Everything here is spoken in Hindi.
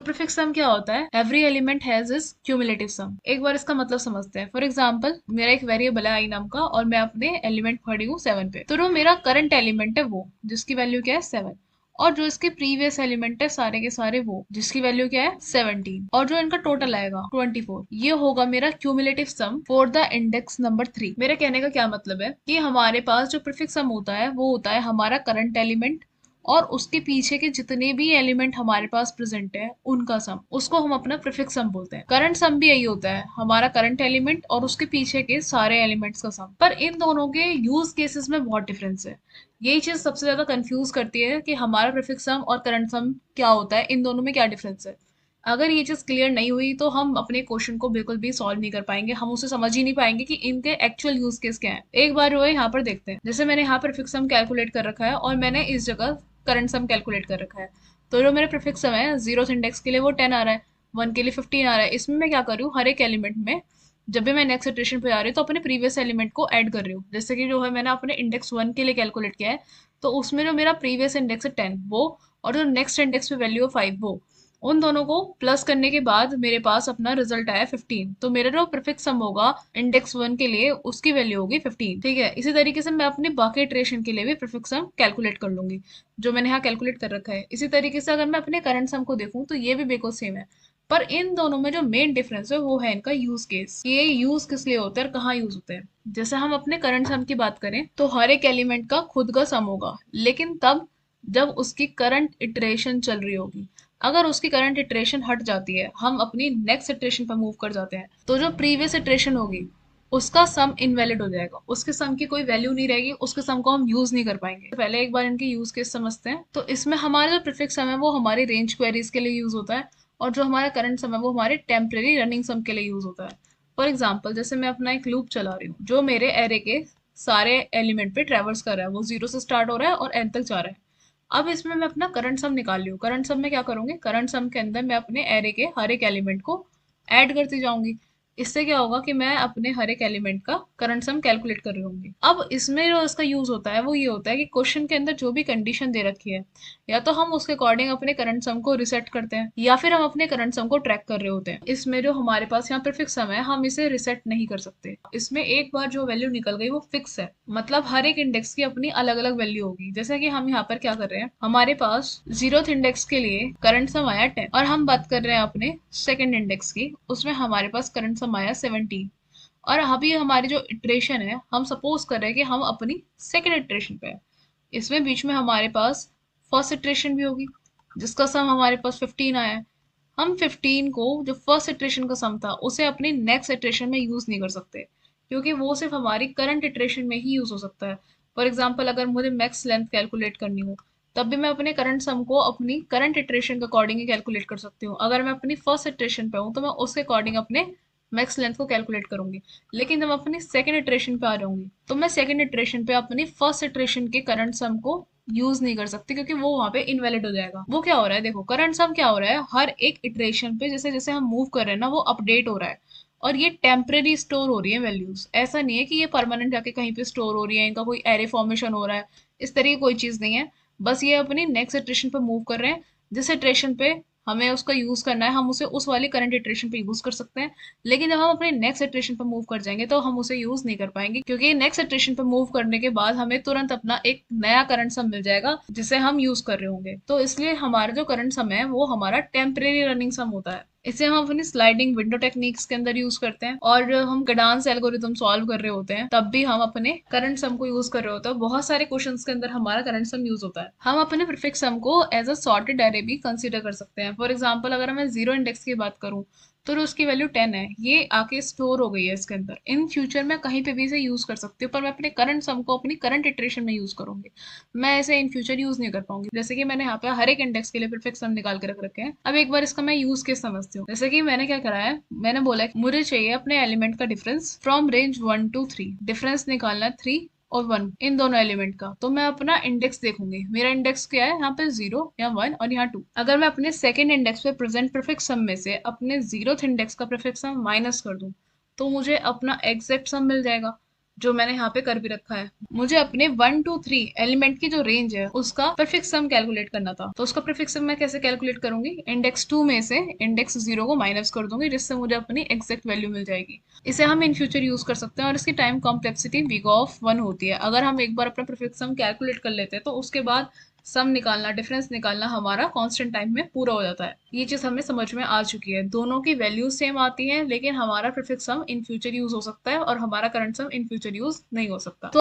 प्रीफिक्स सम क्या होता है? Every element has is cumulative sum. एक बार इसका मतलब समझते हैं। फॉर एग्जांपल, मेरा एक वेरिएबल है आई नाम का और मैं अपने एलिमेंट पढ़ी हूँ 7 पे, तो जो मेरा करंट एलिमेंट है वो जिसकी वैल्यू क्या है 7, और जो इसके प्रीवियस एलिमेंट है सारे के सारे वो जिसकी वैल्यू क्या है 17, और जो इनका टोटल आएगा 24, ये होगा मेरा cumulative sum for the index number 3। मेरे कहने का क्या मतलब है कि हमारे पास जो प्रीफिक्स सम होता है वो होता है हमारा करंट एलिमेंट और उसके पीछे के जितने भी एलिमेंट हमारे पास प्रेजेंट है उनका सम, उसको हम अपना प्रीफिक्स सम बोलते हैं। करंट सम भी यही होता है, हमारा करंट एलिमेंट और उसके पीछे के सारे एलिमेंट्स का सम। पर इन दोनों के यूज केसेस में बहुत डिफरेंस है। यही चीज सबसे ज्यादा कंफ्यूज करती है कि हमारा प्रीफिक्स सम और करंट सम क्या होता है, इन दोनों में क्या डिफरेंस है। अगर ये चीज क्लियर नहीं हुई तो हम अपने क्वेश्चन को बिल्कुल भी सॉल्व नहीं कर पाएंगे, हम उसे समझ ही नहीं पाएंगे कि इनके एक्चुअल यूज केस क्या है। एक बार जो है यहाँ पर देखते हैं, जैसे मैंने यहाँ पर प्रीफिक्स सम कैलकुलेट कर रखा है और मैंने इस जगह करंट सम कैलकुलेट कर रखा है। तो जो मेरे प्रीफिक्स सम है, 0th इंडेक्स के लिए वो 10 आ रहा है, 1 के लिए 15 आ रहा है। इसमें मैं क्या कर रही हूँ, हर एक एलिमेंट में जब भी मैं नेक्स्ट इटरेशन पे आ रही हूँ तो अपने प्रीवियस एलिमेंट को ऐड कर रही हूँ। जैसे कि जो है मैंने अपने इंडेक्स 1 के लिए कैलकुलेट किया है, तो उसमें जो मेरा प्रीवियस इंडेक्स है 10 वो, और जो नेक्स्ट इंडेक्स पे वैल्यू है 5 वो, उन दोनों को प्लस करने के बाद मेरे पास अपना रिजल्ट आया 15। तो मेरा जो प्रीफिक्स सम होगा इंडेक्स 1 के लिए उसकी वैल्यू होगी 15। ठीक है, इसी तरीके से मैं अपने बाकी इटरेशन के लिए भी प्रीफिक्स सम कैलकुलेट कर लूंगी जो मैंने यहाँ कैलकुलेट कर रखा है। इसी तरीके से अगर मैं अपने करंट सम को देखूँ तो ये भी बिल्कुल सेम है। पर इन दोनों में जो मेन डिफरेंस है वो है इनका यूज केस, ये यूज किस लिए होता है और कहाँ यूज होते हैं। जैसे हम अपने करंट सम की बात करें तो हर एक एलिमेंट का खुद का सम होगा, लेकिन तब जब उसकी करंट इटरेशन चल रही होगी। अगर उसकी करंट इटरेशन हट जाती है, हम अपनी नेक्स्ट इटरेशन पर मूव कर जाते हैं, तो जो प्रीवियस इटरेशन होगी उसका सम इनवैलिड हो जाएगा, उसके सम की कोई वैल्यू नहीं रहेगी, उसके सम को हम यूज नहीं कर पाएंगे। तो पहले एक बार इनके यूज केस समझते हैं। तो इसमें हमारा जो प्रीफिक्स सम है वो हमारी रेंज क्वेरीज के लिए यूज होता है, और जो हमारा करंट सम है वो हमारे टेम्परेरी रनिंग सम के लिए यूज होता है। फॉर एग्जाम्पल, जैसे मैं अपना एक लूप चला रही हूँ जो मेरे एरे के सारे एलिमेंट पे ट्रेवर्स कर रहा है, वो 0 से स्टार्ट हो रहा है और एन तक जा रहा है। अब इसमें मैं अपना करंट सम निकाल रही हूँ। करंट सम में क्या करूंगी, करंट सम के अंदर मैं अपने एरे के हर एक एलिमेंट को ऐड करती जाऊंगी। इससे क्या होगा कि मैं अपने हर एक एलिमेंट का करंट सम कैलकुलेट कर रही होंगी। अब इसमें जो इसका यूज होता है वो ये होता है कि क्वेश्चन के अंदर जो भी कंडीशन दे रखी है, या तो हम उसके अकॉर्डिंग अपने करंट सम को रिसेट करते हैं या फिर हम अपने करंट सम को ट्रैक कर रहे होते हैं। इसमें जो हमारे पास यहाँ पे फिक्स सम है, हम इसे रिसेट नहीं कर सकते। इसमें एक बार जो वैल्यू निकल गई वो फिक्स है, मतलब हर एक इंडेक्स की अपनी अलग अलग वैल्यू होगी। जैसे कि हम यहाँ पर क्या कर रहे हैं, हमारे पास 0th इंडेक्स के लिए करंट सम आया 10, और हम बात कर रहे हैं अपने सेकंड इंडेक्स की, उसमें हमारे पास करंट सम आया 17। और अभी हमारी जो इटरेशन है, हम सपोज कर रहे हैं कि हम अपनी सेकंड इटरेशन पे है। इसमें बीच में हमारे पास फर्स्ट इटरेशन भी होगी जिसका सम हमारे पास 15 आया है। हम 15 को, जो फर्स्ट इटरेशन का सम था, उसे अपनी नेक्स्ट इटरेशन में यूज नहीं कर सकते, क्योंकि वो सिर्फ हमारी करंट इटरेशन में ही यूज हो सकता है। फॉर एग्जाम्पल, अगर मुझे मैक्स लेंथ कैलकुलेट करनी हो तब भी मैं अपने करंट सम को अपनी करंट इटरेशन के अकॉर्डिंग ही कैलकुलेट कर सकती हूँ। अगर मैं अपनी फर्स्ट इटरेशन पे हूँ तो मैं उसके अकॉर्डिंग अपने मैक्स लेंथ को कैलकुलेट करूंगी। लेकिन जब मैं अपनी सेकंड इटरेशन पे आ जाऊंगी तो मैं सेकंड इटरेशन पे अपनी फर्स्ट इटरेशन के करंट सम को यूज नहीं कर सकती, क्योंकि वो वहां पे इनवैलिड हो जाएगा। वो क्या हो रहा है, देखो करंट सम क्या हो रहा है, हर एक इटरेशन पे जैसे जैसे हम मूव कर रहे हैं ना वो अपडेट हो रहा है, और ये टेम्परेरी स्टोर हो रही है वैल्यूज। ऐसा नहीं है कि ये परमानेंट जाके कहीं पे स्टोर हो रही है, इनका कोई एरे फॉर्मेशन हो रहा है, इस तरह की कोई चीज नहीं है। बस ये अपनी नेक्स्ट इटरेशन पे मूव कर रहे हैं, जिस इटरेशन पे हमें उसका यूज करना है हम उसे उस वाली करंट इटरेशन पे यूज कर सकते हैं। लेकिन जब हम अपने नेक्स्ट इटरेशन पे मूव कर जाएंगे तो हम उसे यूज नहीं कर पाएंगे, क्योंकि नेक्स्ट इटरेशन पे मूव करने के बाद हमें तुरंत अपना एक नया करंट सम मिल जाएगा जिसे हम यूज कर रहे होंगे। तो इसलिए हमारा जो करंट सम है वो हमारा टेम्परेरी रनिंग सम होता है। इसे हम अपनी स्लाइडिंग विंडो टेक्निक्स के अंदर यूज करते हैं, और हम गडांस एल्गोरिथम सॉल्व कर रहे होते हैं तब भी हम अपने करंट सम को यूज कर रहे होते हैं। बहुत सारे क्वेश्चंस के अंदर हमारा करंट सम यूज होता है। हम अपने प्रीफिक्स सम को एज अ सॉर्टेड एरे भी कंसीडर कर सकते हैं। फॉर एग्जाम्पल, अगर मैं 0 इंडेक्स की बात करूं तो जो उसकी वैल्यू 10 है, ये आके स्टोर हो गई है इसके अंदर। इन फ्यूचर मैं कहीं पे भी इसे यूज कर सकती हूँ, पर मैं अपने करंट सम को अपनी करंट इटरेशन में यूज करूंगी, मैं इसे इन फ्यूचर यूज नहीं कर पाऊंगी। जैसे कि मैंने यहाँ पे हर एक इंडेक्स के लिए प्रीफिक्स सम निकाल के रख रखे हैं। अब एक बार इसका मैं यूज केस समझती हूँ। जैसे कि मैंने क्या करा है, मैंने बोला है मुझे चाहिए अपने एलिमेंट का difference from range 1 to 3। Difference निकालना है 3 और 1 इन दोनों एलिमेंट का। तो मैं अपना इंडेक्स देखूंगी, मेरा इंडेक्स क्या है, यहाँ पे 0 या 1 और यहाँ 2। अगर मैं अपने सेकंड इंडेक्स पे प्रेजेंट प्रीफिक्स सम में से अपने 0th इंडेक्स का प्रीफिक्स सम माइनस कर दूं तो मुझे अपना एग्जैक्ट सम मिल जाएगा। जो मैंने यहाँ पे कर भी रखा है। मुझे अपने 1 2 3 एलिमेंट की जो रेंज है उसका प्रीफिक्स सम कैलकुलेट करना था। तो उसका प्रीफिक्स सम मैं कैसे कैलकुलेट करूंगी, इंडेक्स 2 में से इंडेक्स 0 को माइनस कर दूंगी, जिससे मुझे अपनी एग्जैक्ट वैल्यू मिल जाएगी। इसे हम इन फ्यूचर यूज कर सकते हैं और इसकी टाइम कॉम्प्लेक्सिटी big O होती है। अगर हम एक बार अपना प्रीफिक्स सम कैलकुलेट कर लेते हैं तो उसके बाद सम निकालना, डिफरेंस निकालना हमारा कांस्टेंट टाइम में पूरा हो जाता है। ये चीज हमें समझ में आ चुकी है। दोनों की वैल्यूज सेम आती हैं, लेकिन हमारा prefix sum in future use हो सकता है और हमारा current sum in future use नहीं हो सकता। तो